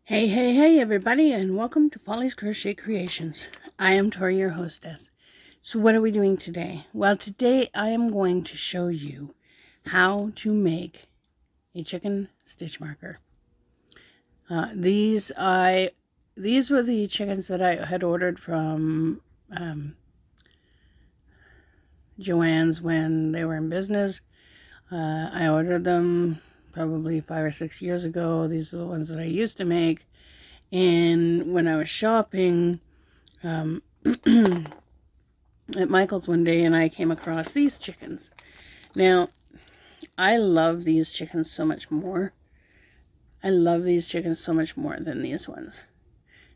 Hey, everybody, and welcome to Polly's Crochet Creations. I am Tori, your hostess. So what are we doing today? Well, today I am going to show you how to make a chicken stitch marker. These were the chickens that I had ordered from Joann's when they were in business. I ordered them probably 5 or 6 years ago. These are the ones that I used to make. And when I was shopping at Michael's one day, and I came across these chickens. Now, I love these chickens so much more. I love these chickens so much more than these ones.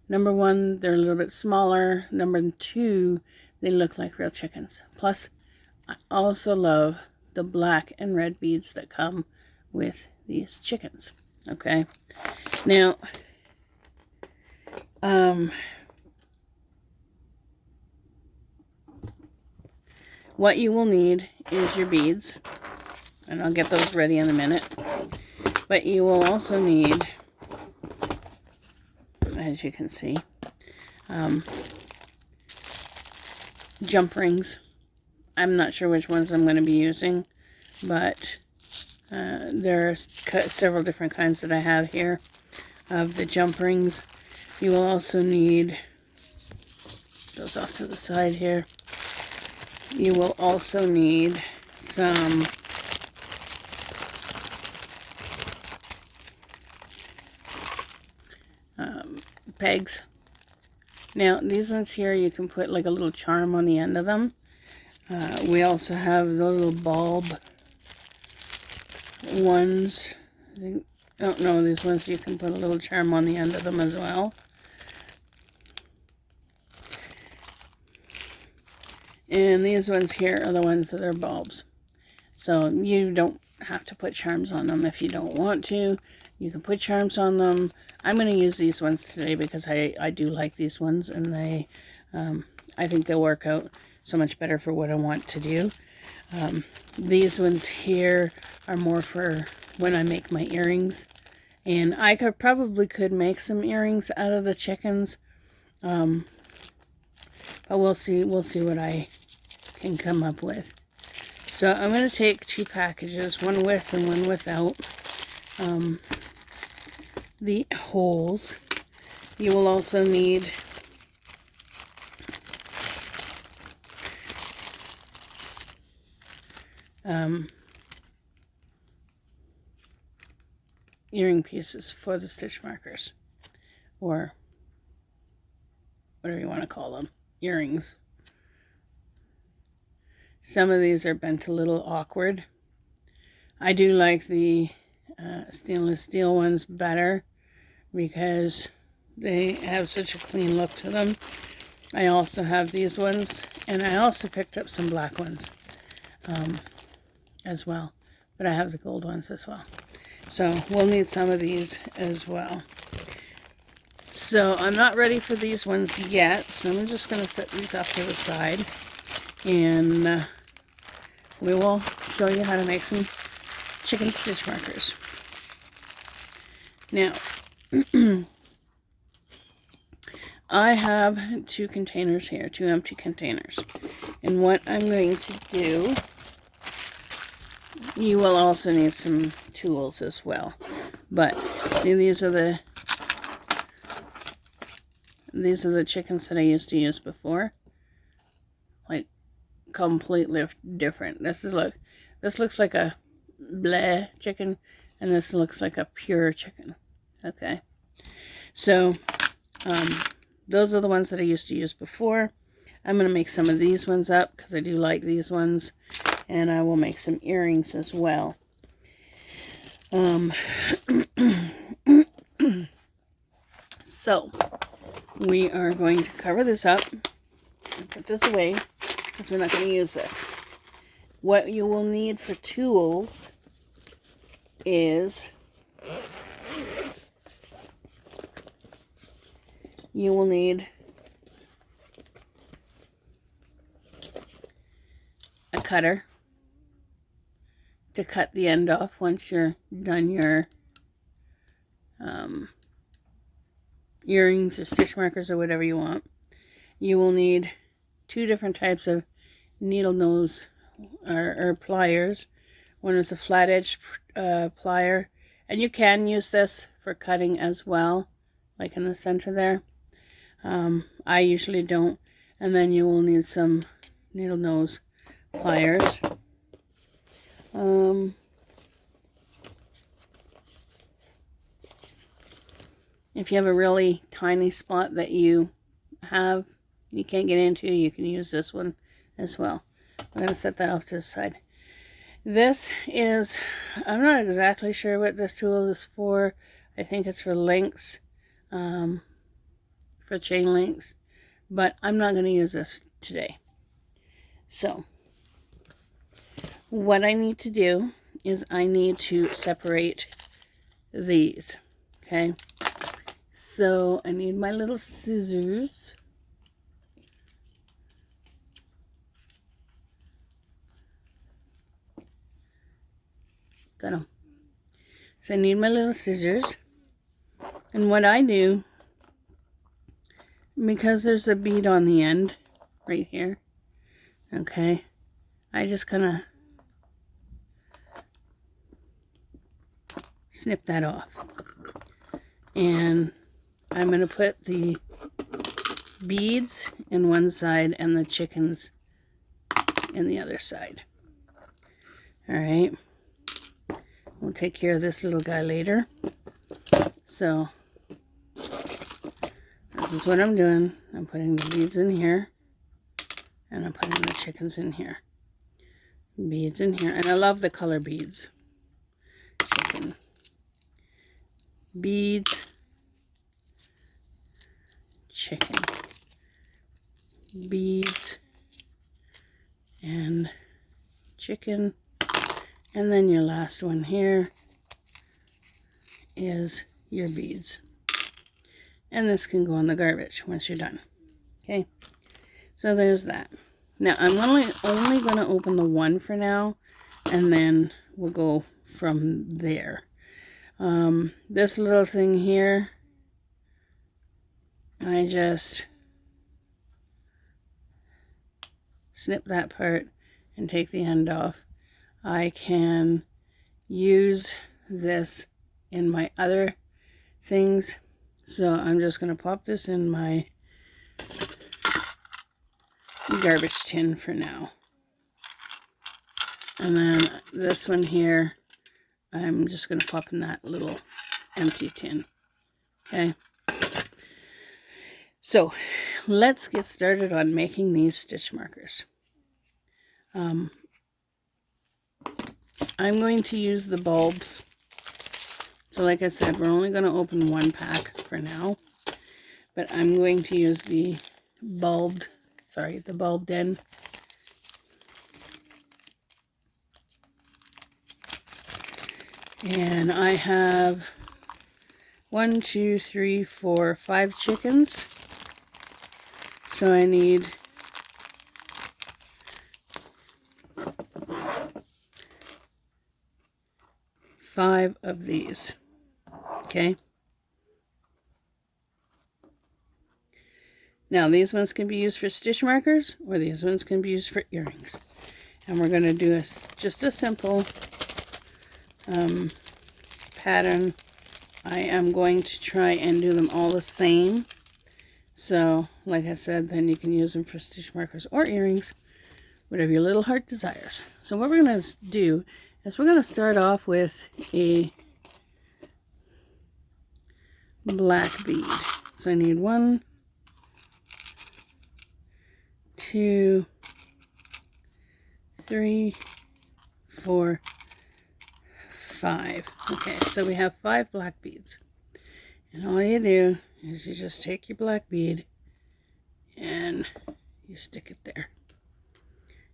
Number one, they're a little bit smaller. Number two, they look like real chickens. Plus, I also love the black and red beads that come with these chickens. Okay. Now, what you will need is your beads, and I'll get those ready in a minute. But you will also need, as you can see, jump rings. I'm not sure which ones I'm going to be using, but there are several different kinds that I have here of the jump rings. You will also need those off to the side here. You will also need some pegs. Now, these ones here, you can put like a little charm on the end of them. We also have the little bulb ones. Oh, no, these ones you can put a little charm on the end of them as well. And these ones here are the ones that are bulbs. So you don't have to put charms on them if you don't want to. You can put charms on them. I'm going to use these ones today because I do like these ones, and they I think they'll work out so much better for what I want to do. These ones here are more for when I make my earrings, and I probably could make some earrings out of the chickens, but we'll see what I can come up with. So I'm going to take two packages, one with and one without the holes. You will also need earring pieces for the stitch markers, or whatever you want to call them, earrings. Some of these are bent a little awkward. I do like the stainless steel ones better because they have such a clean look to them. I also have these ones, and I also picked up some black ones as well, but I have the gold ones as well. So we'll need some of these as well. So I'm not ready for these ones yet, so I'm just going to set these off to the side, and we will show you how to make some chicken stitch markers. Now, I have two containers here, two empty containers. And what I'm going to do, you will also need some tools as well. But see, these are the chickens that I used to use before. Like, completely different. This looks like a bleh chicken, and this looks like a pure chicken. Okay, so those are the ones that I used to use before. I'm going to make some of these ones up because I do like these ones, and I will make some earrings as well. So we are going to cover this up and put this away because we're not going to use this. What you will need for tools is you will need a cutter to cut the end off once you're done your earrings or stitch markers or whatever you want. You will need 2 different types of needle nose or pliers. One is a flat edge plier, and you can use this for cutting as well, like in the center there. I usually don't. And then you will need some needle nose pliers. If you have a really tiny spot that you can't get into, you can use this one as well. I'm going to set that off to the side. This is, I'm not exactly sure what this tool is for. I think it's for links, for chain links, but I'm not going to use this today. So what I need to do is I need to separate these, okay? So I need my little scissors. Got them. So I need my little scissors. And what I do, because there's a bead on the end right here, okay, I just kind of snip that off. And I'm going to put the beads in one side and the chickens in the other side. All right. We'll take care of this little guy later. So this is what I'm doing. I'm putting the beads in here, and I'm putting the chickens in here. Beads in here, and I love the color beads. Chicken. Beads. Chicken. Beads. And chicken. And then your last one here is your beads. And this can go in the garbage once you're done. Okay, so there's that. Now I'm only going to open the one for now, and then we'll go from there. This little thing here, I just snip that part and take the end off. I can use this in my other things. So I'm just going to pop this in my garbage tin for now. And then this one here, I'm just going to pop in that little empty tin. Okay. So let's get started on making these stitch markers. I'm going to use the bulbs. So like I said, we're only going to open one pack for now, but I'm going to use the bulbed end. And I have 1, 2, 3, 4, 5 chickens. So I need 5 of these. Okay. Now these ones can be used for stitch markers, or these ones can be used for earrings. And we're going to do just a simple pattern. I am going to try and do them all the same. So, like I said, then you can use them for stitch markers or earrings, whatever your little heart desires. So what we're going to do is we're going to start off with a black bead. So I need 1, 2, 3, 4, 5. Okay, so we have 5 black beads. And all you do is you just take your black bead and you stick it there.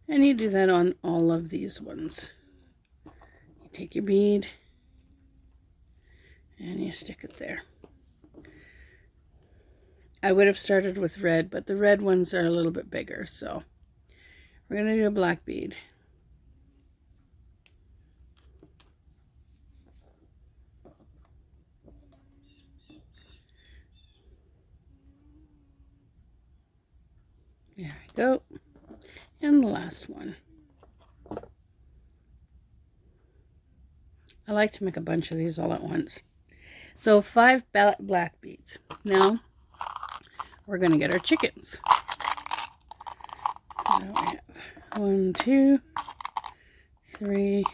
And you do that on all of these ones. You take your bead and you stick it there. I would have started with red, but the red ones are a little bit bigger, so we're going to do a black bead. There we go. And the last one. I like to make a bunch of these all at once. So 5 black beads. Now we're going to get our chickens. So we have 1, 2, 3,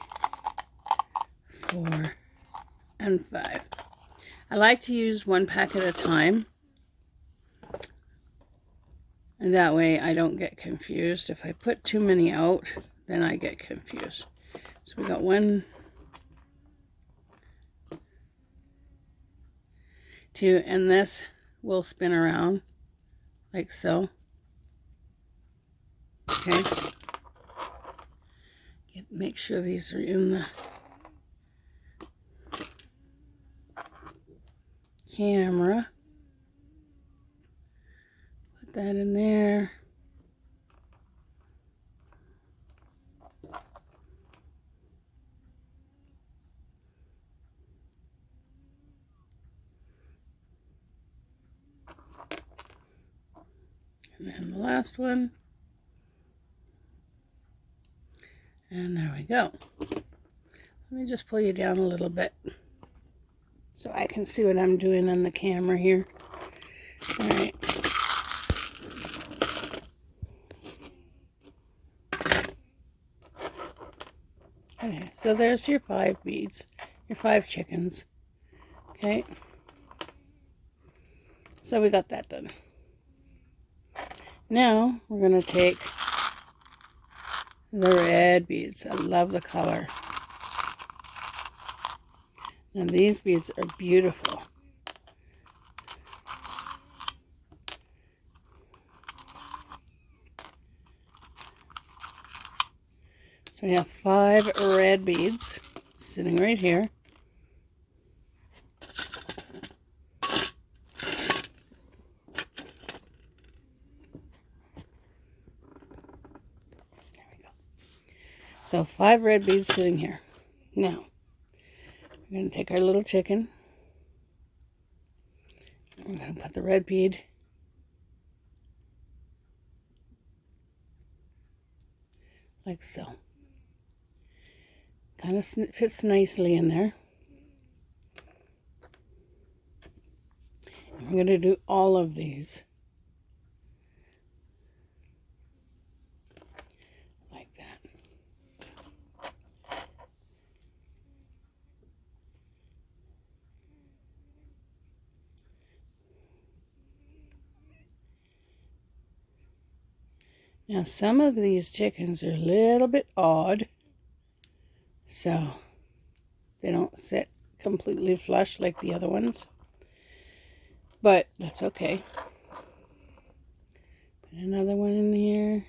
4, and 5. I like to use 1 pack at a time. And that way I don't get confused. If I put too many out, then I get confused. So we got 1, 2, and this will spin around like so. Okay. Make sure these are in the camera. Put that in there. And then the last one. And there we go. Let me just pull you down a little bit so I can see what I'm doing on the camera here. All right. Okay, so there's your 5 beads, your 5 chickens. Okay. So we got that done. Now we're going to take the red beads. I love the color. And these beads are beautiful. So we have 5 red beads sitting right here. There we go. So 5 red beads sitting here. Now, we're going to take our little chicken. And we're going to put the red bead like so. Kind of fits nicely in there. And we're going to do all of these like that. Now some of these chickens are a little bit odd. So they don't sit completely flush like the other ones. But that's okay. Put another one in here.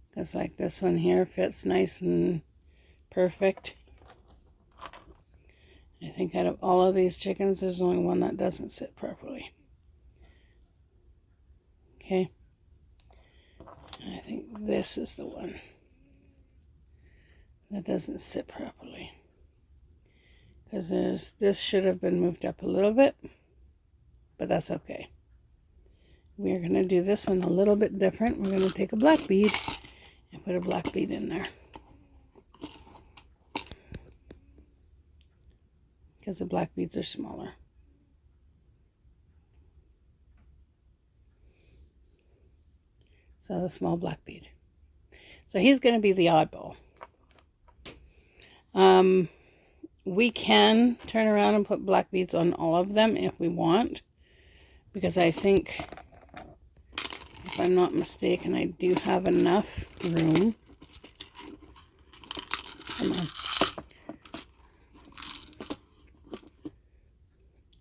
Because like this one here fits nice and perfect. I think out of all of these chickens, there's only one that doesn't sit properly. Okay. And I think this is the one that doesn't sit properly, because this should have been moved up a little bit, but that's okay. We are going to do this one a little bit different. We're going to take a black bead and put a black bead in there, because the black beads are smaller. So the small black bead. So he's going to be the oddball. We can turn around and put black beads on all of them if we want, because I think, if I'm not mistaken, I do have enough room. Come on.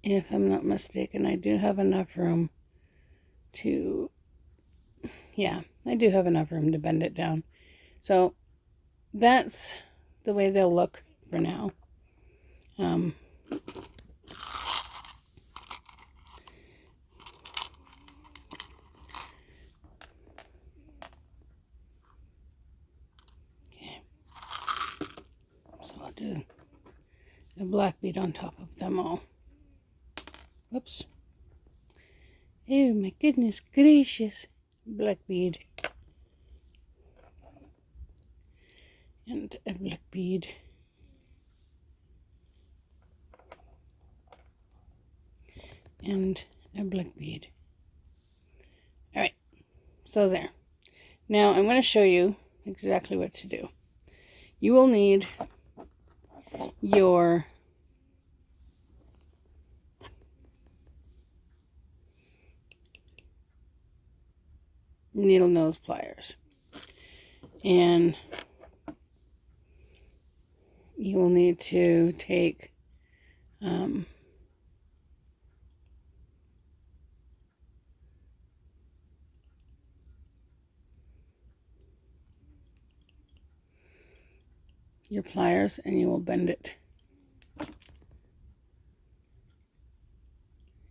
If I'm not mistaken, I do have enough room to, yeah, I do have enough room to bend it down. So that's the way they'll look for now. Okay. So I'll do a black bead on top of them all. Whoops. Oh my goodness gracious. Black bead. And a black bead. And a black bead. Alright, so there. Now I'm going to show you exactly what to do. You will need your needle nose pliers, and you will need to take your pliers, and you will bend it.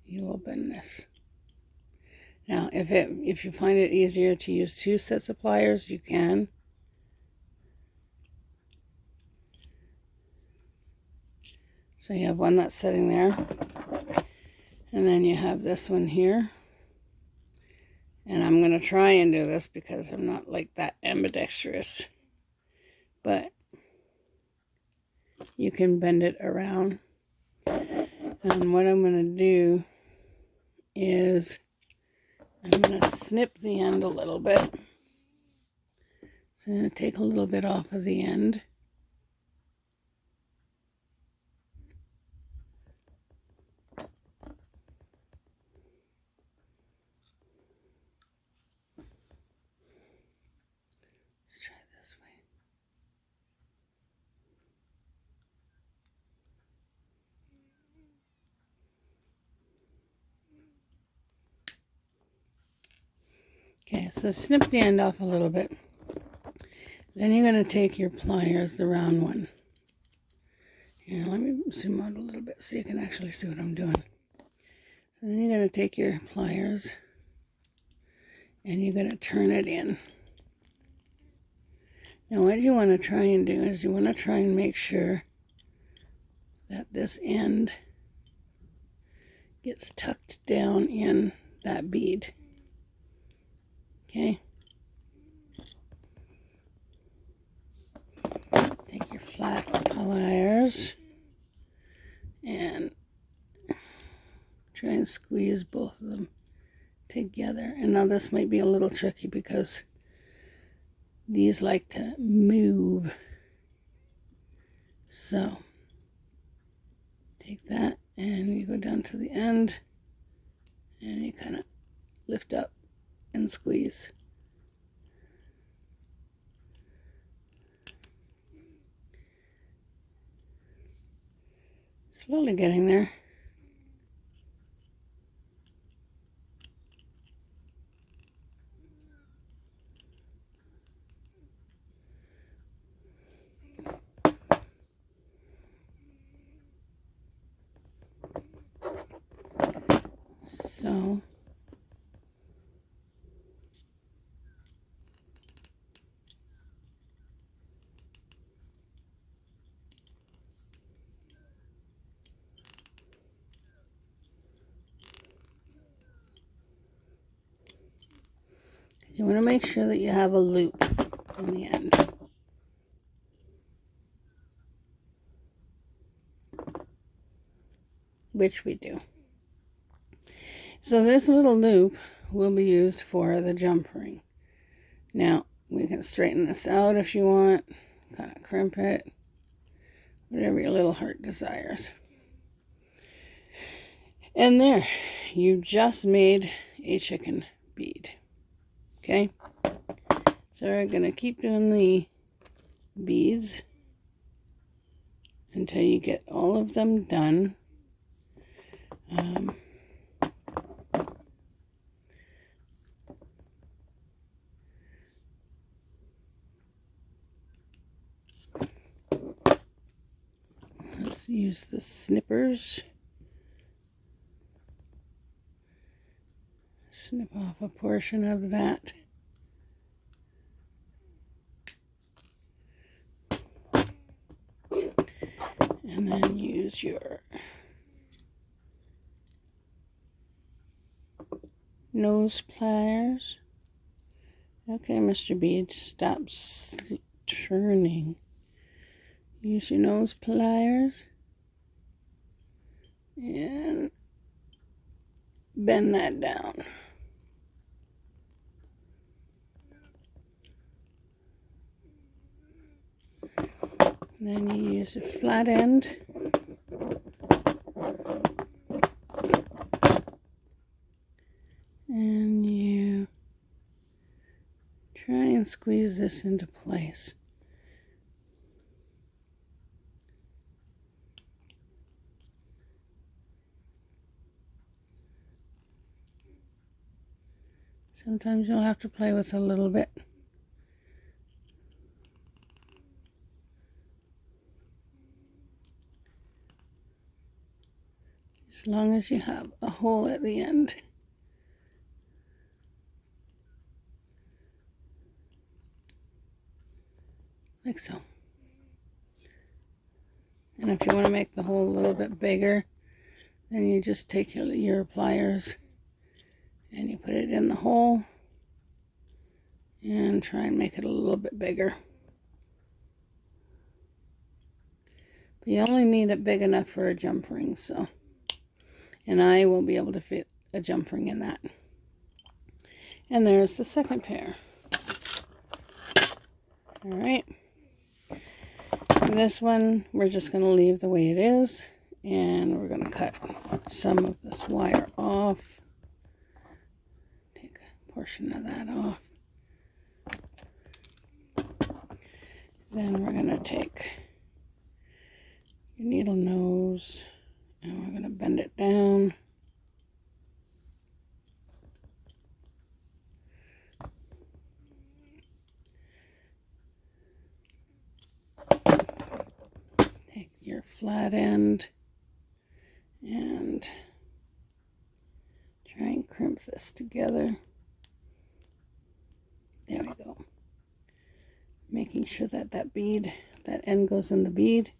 You will bend this. Now, if you find it easier to use 2 sets of pliers, you can. So you have one that's sitting there, and then you have this one here. And I'm going to try and do this because I'm not like that ambidextrous, but you can bend it around. And what I'm going to do is I'm going to snip the end a little bit. So I'm going to take a little bit off of the end. Let's try this way. Okay, so snip the end off a little bit. Then you're going to take your pliers, the round one. Here, let me zoom out a little bit so you can actually see what I'm doing. So then you're going to take your pliers and you're going to turn it in. Now what you want to try and do is you want to try and make sure that this end gets tucked down in that bead. Okay? Take your flat pliers and try and squeeze both of them together. And now this might be a little tricky because these like to move. So take that and you go down to the end and you kind of lift up and squeeze. Slowly getting there. So you want to make sure that you have a loop on the end. Which we do. So this little loop will be used for the jump ring. Now, we can straighten this out if you want, kind of crimp it, whatever your little heart desires. And there, you just made a chicken bead. Okay? So we're going to keep doing the beads until you get all of them done. Let's use the snippers. Snip off a portion of that. And then use your nose pliers. Okay, Mr. Bead, stop turning. Use your nose pliers and bend that down. Then you use a flat end and you try and squeeze this into place. Sometimes you'll have to play with a little bit. As long as you have a hole at the end. Like so. And if you want to make the hole a little bit bigger, then you just take your pliers and you put it in the hole and try and make it a little bit bigger. But you only need it big enough for a jump ring, so. And I will be able to fit a jump ring in that. And there's the second pair. All right. This one, we're just going to leave the way it is. And we're going to cut some of this wire off. Take a portion of that off. Then we're going to take your needle nose and we're going to bend it down. Take your flat end and try and crimp this together. There we go. Making sure that that end goes in the bead.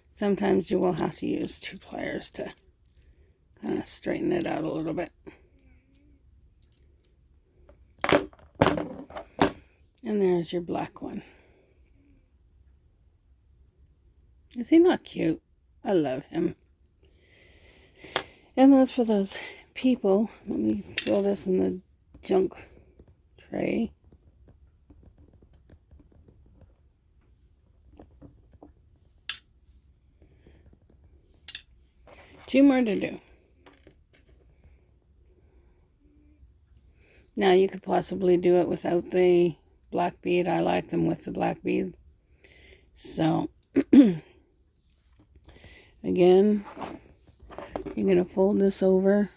Sometimes you will have to use two pliers to kind of straighten it out a little bit. And there's your black one. Is he not cute? I love him. And that's for those people. Let me throw this in the junk tray. Two more to do. Now you could possibly do it without the black bead. I like them with the black bead. So again, you're going to fold this over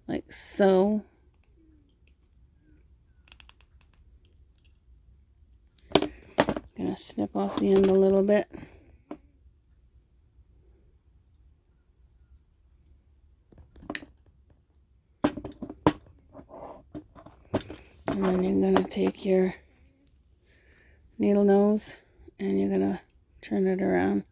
like so. Going to snip off the end a little bit. And then you're going to take your needle nose and you're going to turn it around.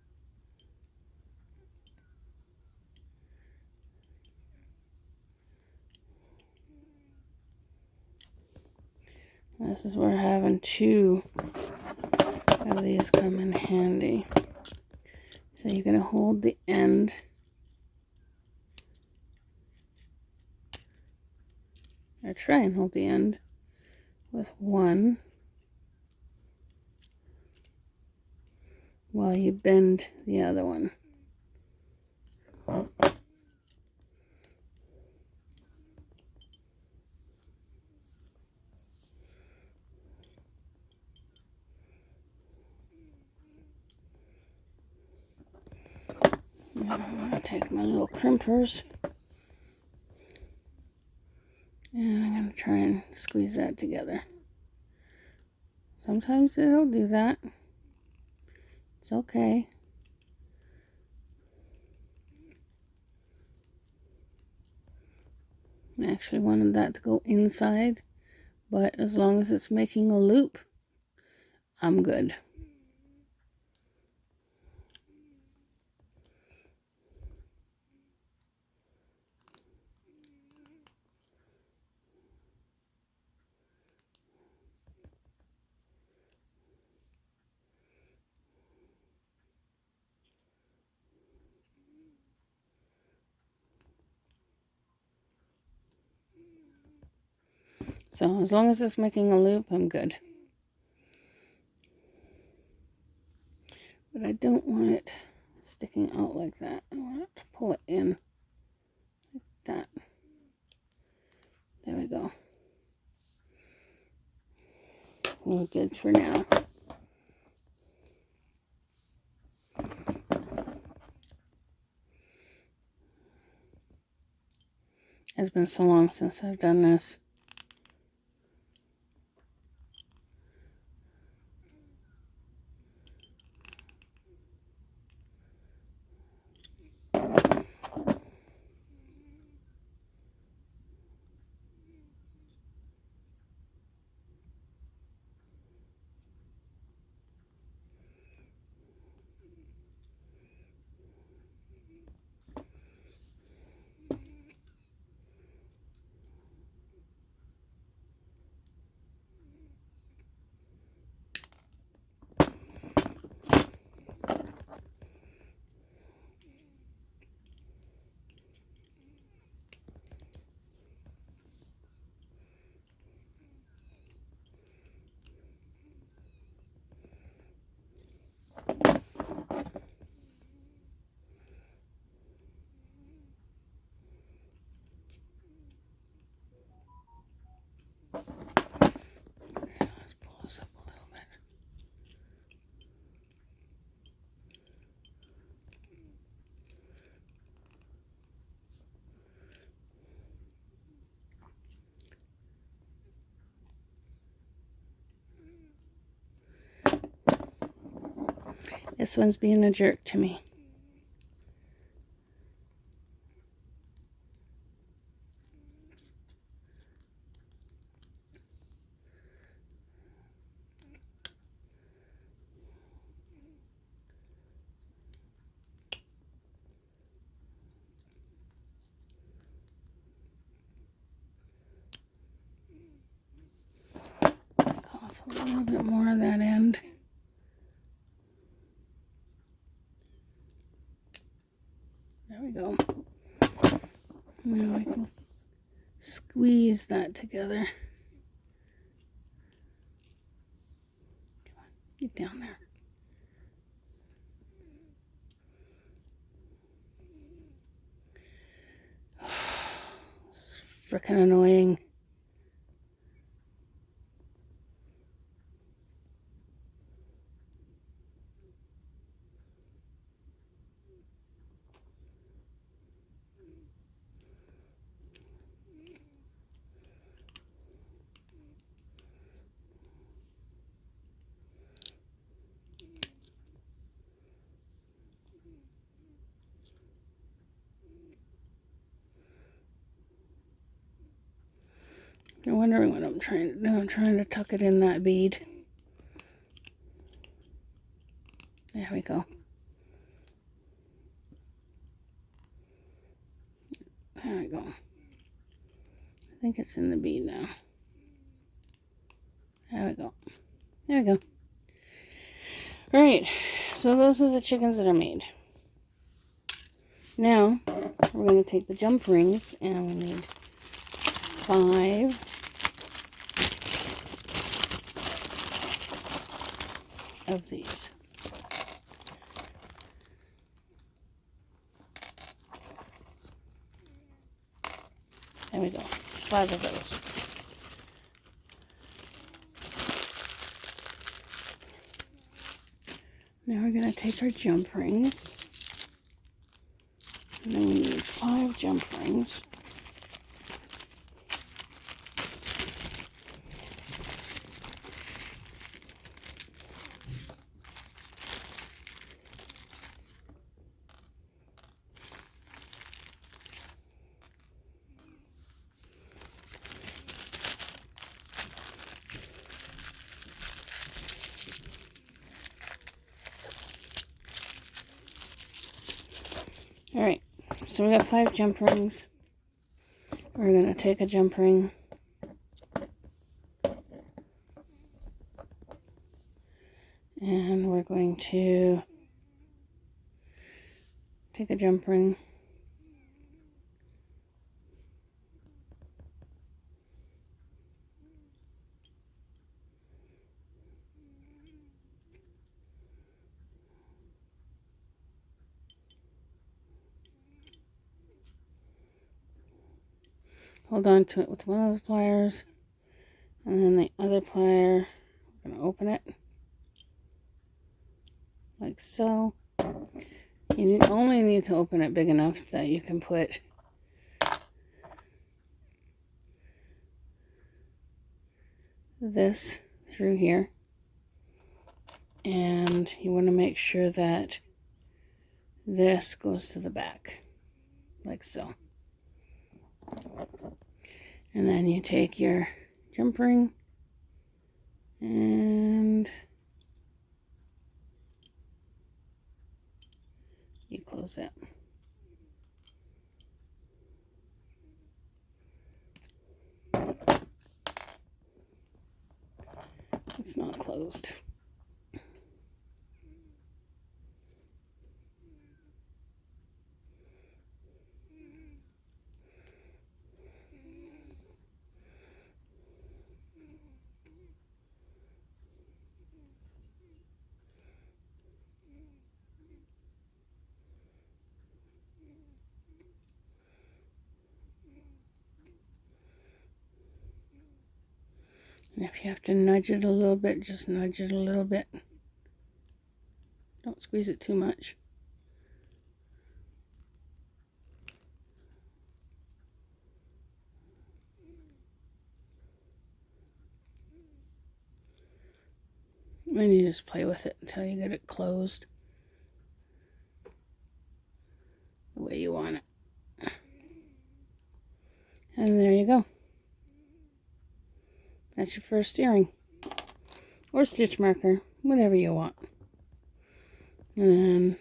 This is where having two of these come in handy. So you're going to hold the end. Or try and hold the end with one while you bend the other one. I'm going to take my little crimpers and I'm going to try and squeeze that together. Sometimes it'll do that. It's okay. I actually wanted that to go inside, but as long as it's making a loop, I'm good. So as long as it's making a loop, I'm good. But I don't want it sticking out like that. I want to pull it in like that. There we go. We're good for now. It's been so long since I've done this. Let's pull this up a little bit. This one's being a jerk to me. Take off a little bit more of that end. There we go. Now we can squeeze that together. Come on, get down there. This is freaking annoying. You're wondering what I'm trying to do. I'm trying to tuck it in that bead. There we go. There we go. I think it's in the bead now. There we go. There we go. Alright, so those are the chickens that I made. Now, we're going to take the jump rings, and we need 5 of these. There we go. 5 of those. Now we're going to take our jump rings. And then we need 5 jump rings. Alright, so we got 5 jump rings. We're going to take a jump ring and we're going to take a jump ring hold on to it with one of those pliers, and then the other plier, we're going to open it like so. You only need to open it big enough that you can put this through here, and you want to make sure that this goes to the back like so. And then you take your jump ring and you close it. It's not closed. And if you have to nudge it a little bit, just nudge it a little bit. Don't squeeze it too much. And you just play with it until you get it closed the way you want it. And there you go. That's your first earring. Or stitch marker, whatever you want. And then,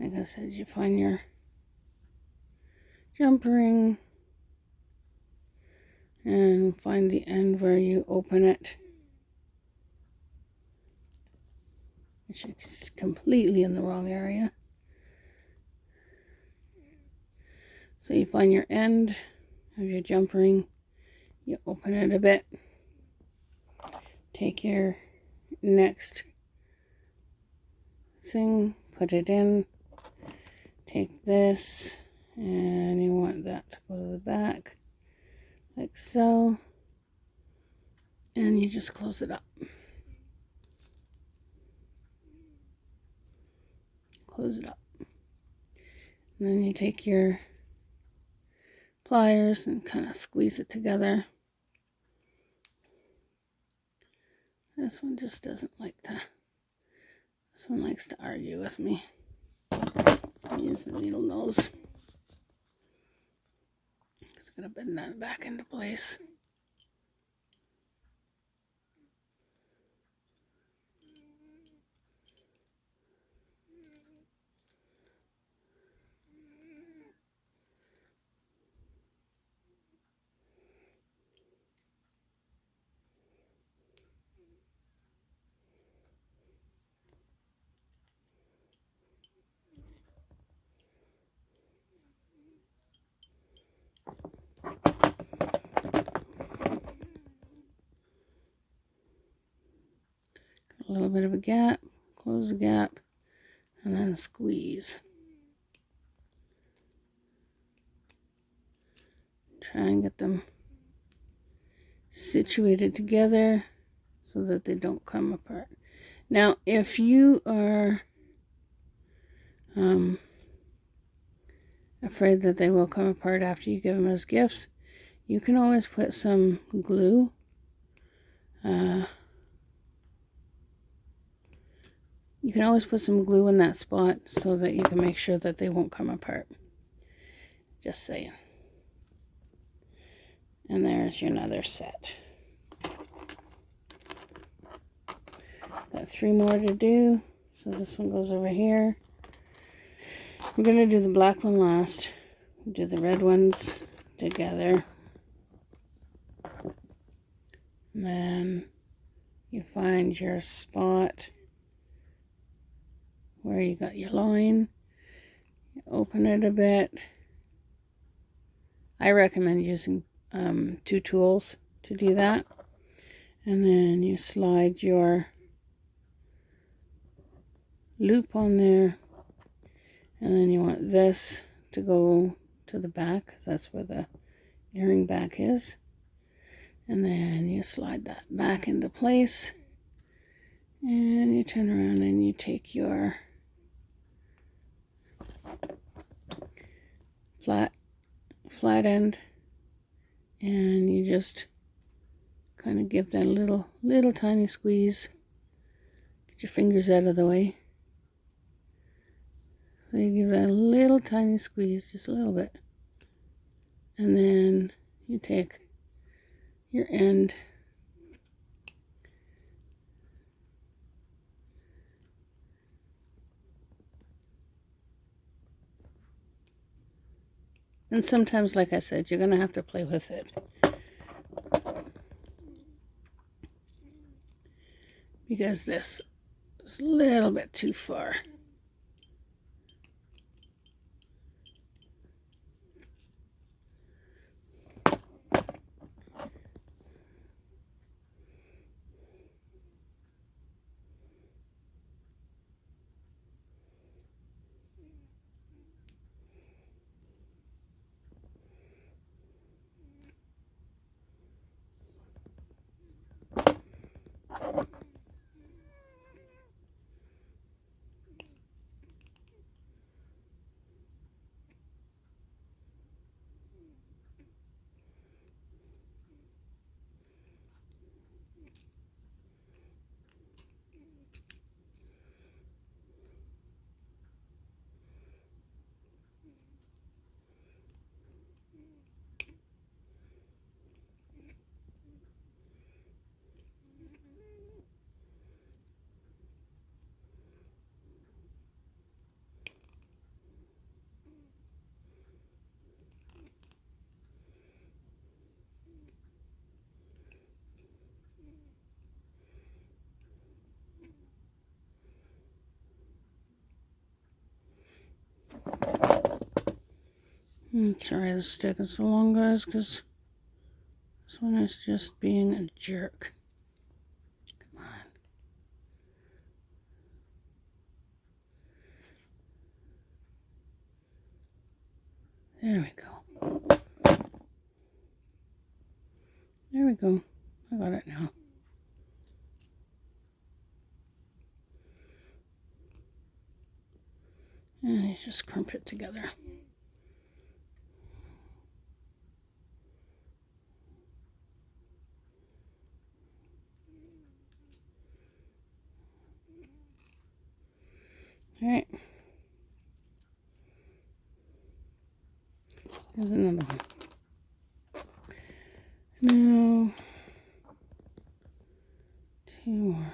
like I said, you find your jump ring and find the end where you open it, which is completely in the wrong area. So you find your end of your jump ring, you open it a bit, take your next thing, put it in, take this, and you want that to go to the back like so, and you just close it up. Close it up. And then you take your pliers and kind of squeeze it together. This one just doesn't like to, this one likes to argue with me. I use the needle nose. It's going to bend that back into place. A little bit of a gap, close the gap, and then squeeze. Try and get them situated together so that they don't come apart. Now, if you are afraid that they will come apart after you give them as gifts, you can always put some glue. You can always put some glue in that spot so that you can make sure that they won't come apart. Just saying. And there's your another set. Got 3 more to do. So this one goes over here. We're going to do the black one last. Do the red ones together. And then you find your spot where you got your line. You open it a bit. I recommend using 2 tools to do that. And then you slide your loop on there. And then you want this to go to to the back. That's where the earring back is. And then you slide that back into place. And you turn around and you take your flat end and you just kind of give that a little tiny squeeze. Get your fingers out of the way. So you give that a little tiny squeeze, just a little bit. And then you take your end and sometimes, like I said, you're going to have to play with it. Because this is a little bit too far. I'm sorry this is taking so long, guys, because this one is just being a jerk. Come on. There we go. There we go. I got it now. And you just crump it together. All right. There's another one. Now, 2 more.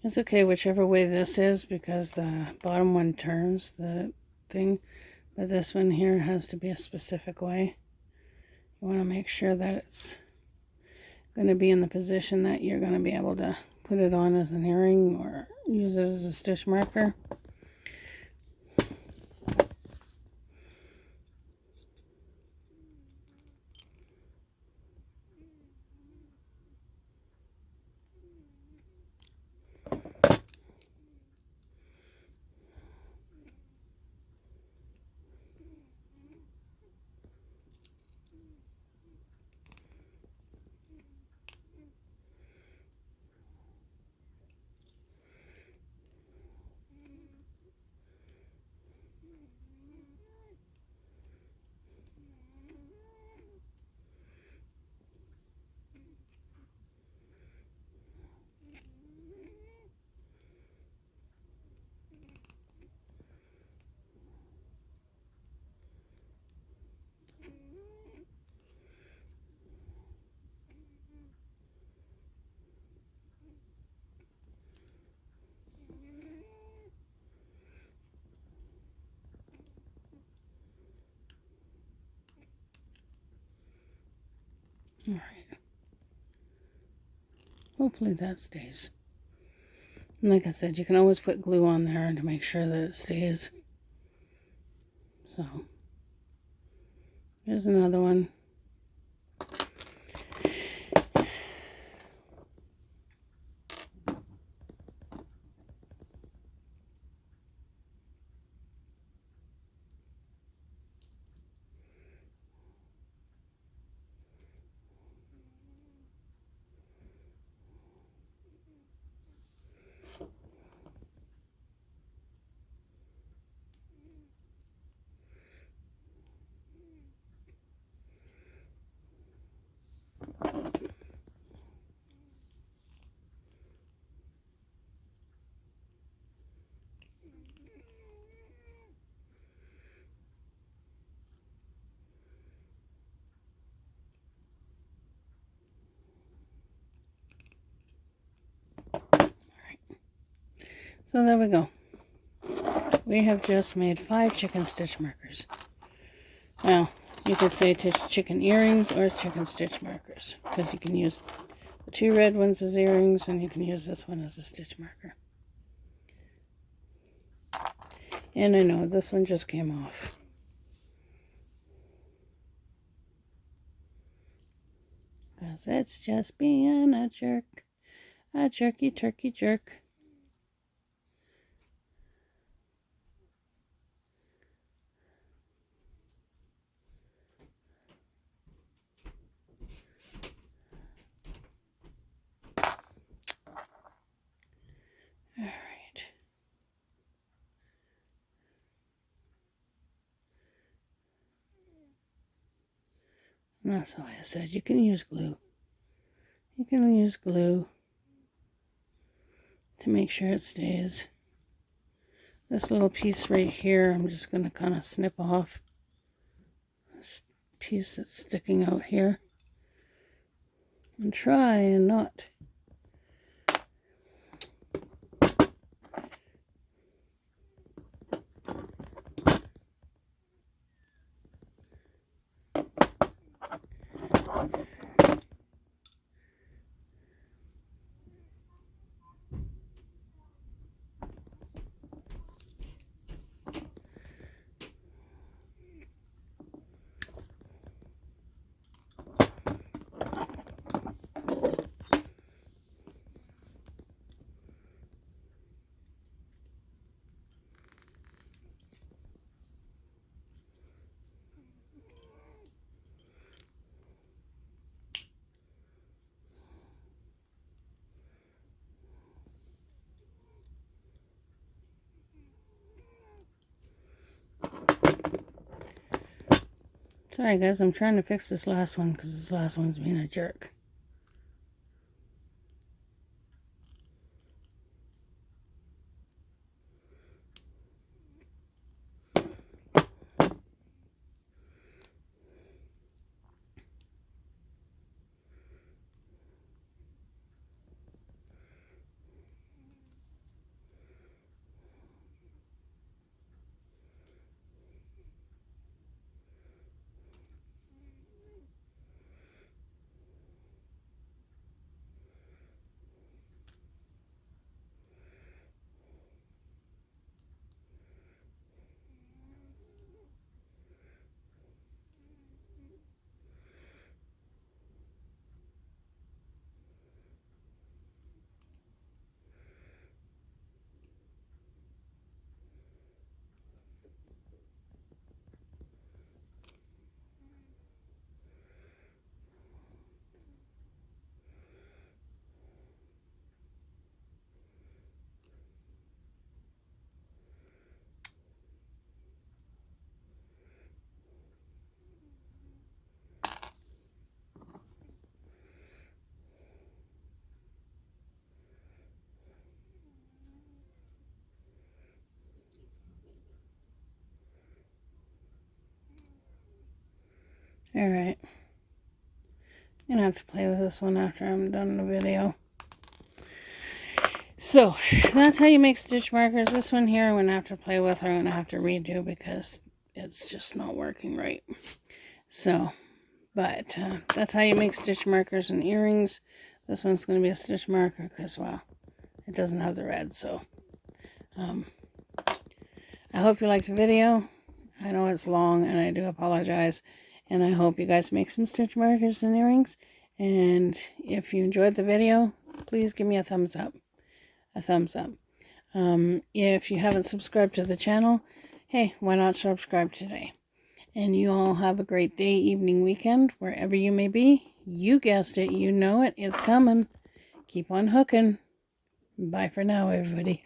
It's okay whichever way this is because the bottom one turns the thing, but this one here has to be a specific way. You want to make sure that it's going to be in the position that you're going to be able to put it on as an earring or use it as a stitch marker. All right. Hopefully that stays. And like I said, you can always put glue on there to make sure that it stays. So, here's another one. So there we go. We have just made 5 chicken stitch markers. Now, you could say chicken earrings or chicken stitch markers, because you can use the 2 red ones as earrings and you can use this one as a stitch marker. And I know this one just came off. Because it's just being a jerk. A jerky turkey jerk. Alright. And that's why I said you can use glue. You can use glue to make sure it stays. This little piece right here, I'm just going to kind of snip off this piece that's sticking out here. And try and not Sorry guys, I'm trying to fix this last one because this last one's being a jerk. Alright. I'm gonna have to play with this one after I'm done the video. So, that's how you make stitch markers. This one here I'm gonna have to play with, or I'm gonna have to redo because it's just not working right. So, but that's how you make stitch markers and earrings. This one's gonna be a stitch marker because, well, it doesn't have the red, so. I hope you liked the video. I know it's long and I do apologize. And I hope you guys make some stitch markers and earrings. And if you enjoyed the video, please give me a thumbs up. If you haven't subscribed to the channel, hey, why not subscribe today? And you all have a great day, evening, weekend, wherever you may be. You guessed it. You know it. It's coming. Keep on hooking. Bye for now, everybody.